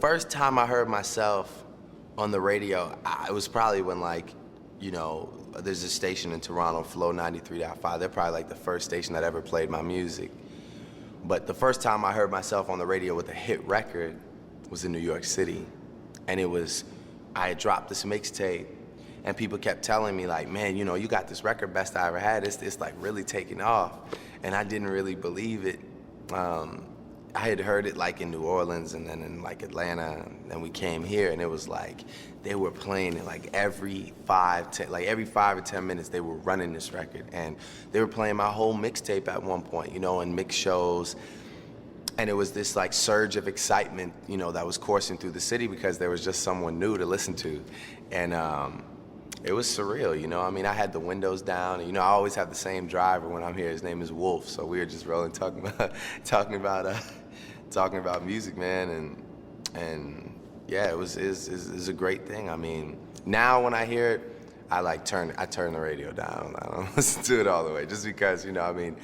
first time I heard myself on the radio, it was probably when, like, you know, there's a station in Toronto, Flow 93.5. They're probably like the first station that ever played my music. But the first time I heard myself on the radio with a hit record was in New York City. And it was, I had dropped this mixtape, and people kept telling me, like, man, you know, you got this record, best I ever had. It's like really taking off. And I didn't really believe it. I had heard it like in New Orleans and then in like Atlanta, and we came here, and it was like they were playing it like every 5 or 10 minutes they were running this record, and they were playing my whole mixtape at one point, you know, in mix shows. And it was this like surge of excitement, you know, that was coursing through the city because there was just someone new to listen to. And it was surreal, you know. I mean, I had the windows down, and, you know, I always have the same driver when I'm here. His name is Wolf, so we were just rolling, talking about music, man, and yeah, it was a great thing. I mean, now when I hear it, I turn the radio down. I don't listen to it all the way, just because, you know, I mean,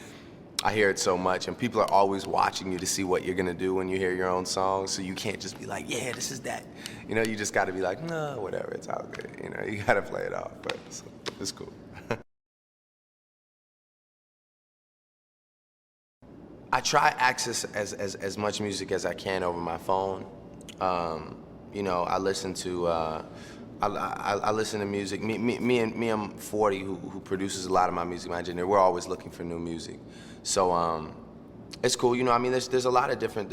I hear it so much, and people are always watching you to see what you're gonna do when you hear your own song, so you can't just be like, yeah, this is that. You know, you just gotta be like, no, whatever, it's all good. You know, you gotta play it off, but it's cool. I try access as much music as I can over my phone. You know, I listen to I listen to music. Me and 40, who produces a lot of my music, my engineer, we're always looking for new music. So it's cool. You know, I mean, there's a lot of different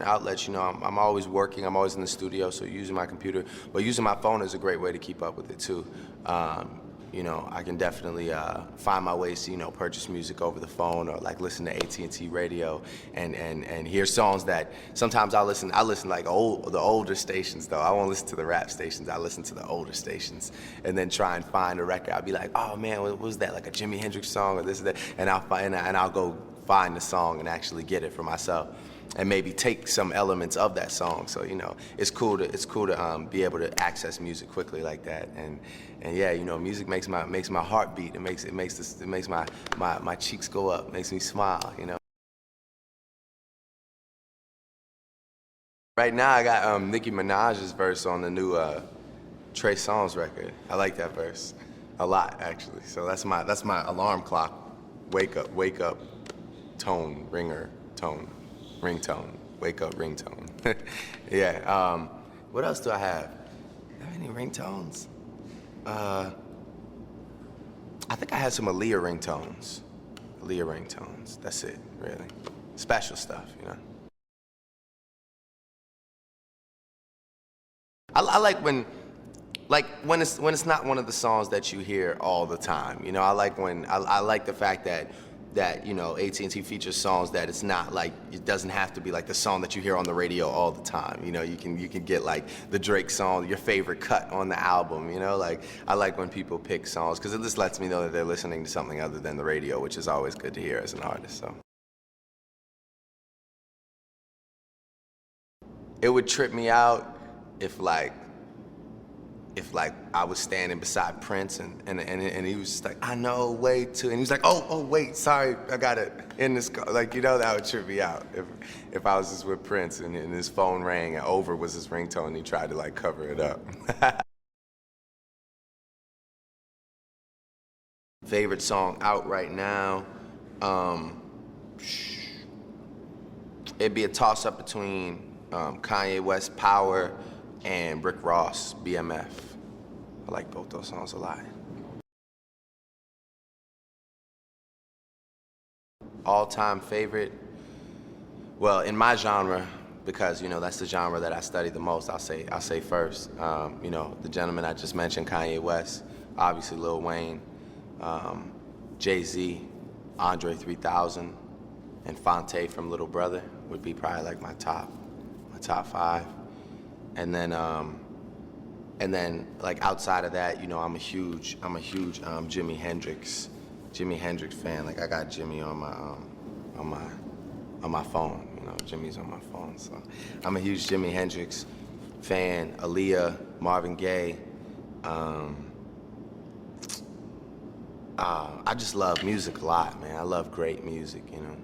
outlets. You know, I'm always working. I'm always in the studio, so using my computer, but using my phone is a great way to keep up with it too. You know, I can definitely find my ways to, you know, purchase music over the phone, or like listen to AT&T radio and hear songs that sometimes I listen like the older stations though. I won't listen to the rap stations. I listen to the older stations and then try and find a record. I'll be like, oh man, what was that? Like a Jimi Hendrix song or this and that, and I'll go find the song and actually get it for myself, and maybe take some elements of that song. So, you know, it's cool to be able to access music quickly like that. And yeah, you know, music makes my heart beat. It makes my cheeks go up, makes me smile, you know. Right now I got Nicki Minaj's verse on the new Trey Songz record. I like that verse a lot, actually. So that's my alarm clock. Wake up, tone, ringer, tone. Ringtone, wake up ringtone. Yeah, what else do I have? Do I have any ringtones? I think I had some Aaliyah ringtones. That's it, really. Special stuff, you know. I like when it's not one of the songs that you hear all the time. You know, I like the fact that you know, AT&T features songs that it's not like, it doesn't have to be like the song that you hear on the radio all the time. You know, you can get like the Drake song, your favorite cut on the album, you know? Like, I like when people pick songs, because it just lets me know that they're listening to something other than the radio, which is always good to hear as an artist, so. It would trip me out if I was standing beside Prince and he was just like, I know, wait too, and he was like, oh wait, sorry, I got it in this car. Like, you know, that would trip me out if I was just with Prince and his phone rang and Over was his ringtone and he tried to like cover it up. Favorite song out right now, it'd be a toss up between Kanye West, Power, and Rick Ross, BMF. I like both those songs a lot. All-time favorite? Well, in my genre, because, you know, that's the genre that I study the most, I'll say first. You know, the gentleman I just mentioned, Kanye West, obviously Lil Wayne, Jay-Z, Andre 3000, and Fonte from Little Brother would be probably like my top 5. And then like outside of that, you know, I'm a huge Jimi Hendrix fan. Like, I got Jimmy on my phone. You know, Jimmy's on my phone, so I'm a huge Jimi Hendrix fan. Aaliyah, Marvin Gaye. I just love music a lot, man. I love great music, you know,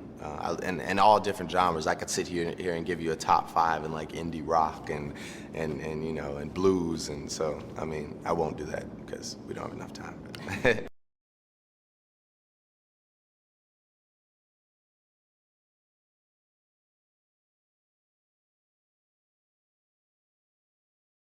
and all different genres. I could sit here and give you a top 5 in like indie rock and you know and blues, and so I mean I won't do that because we don't have enough time.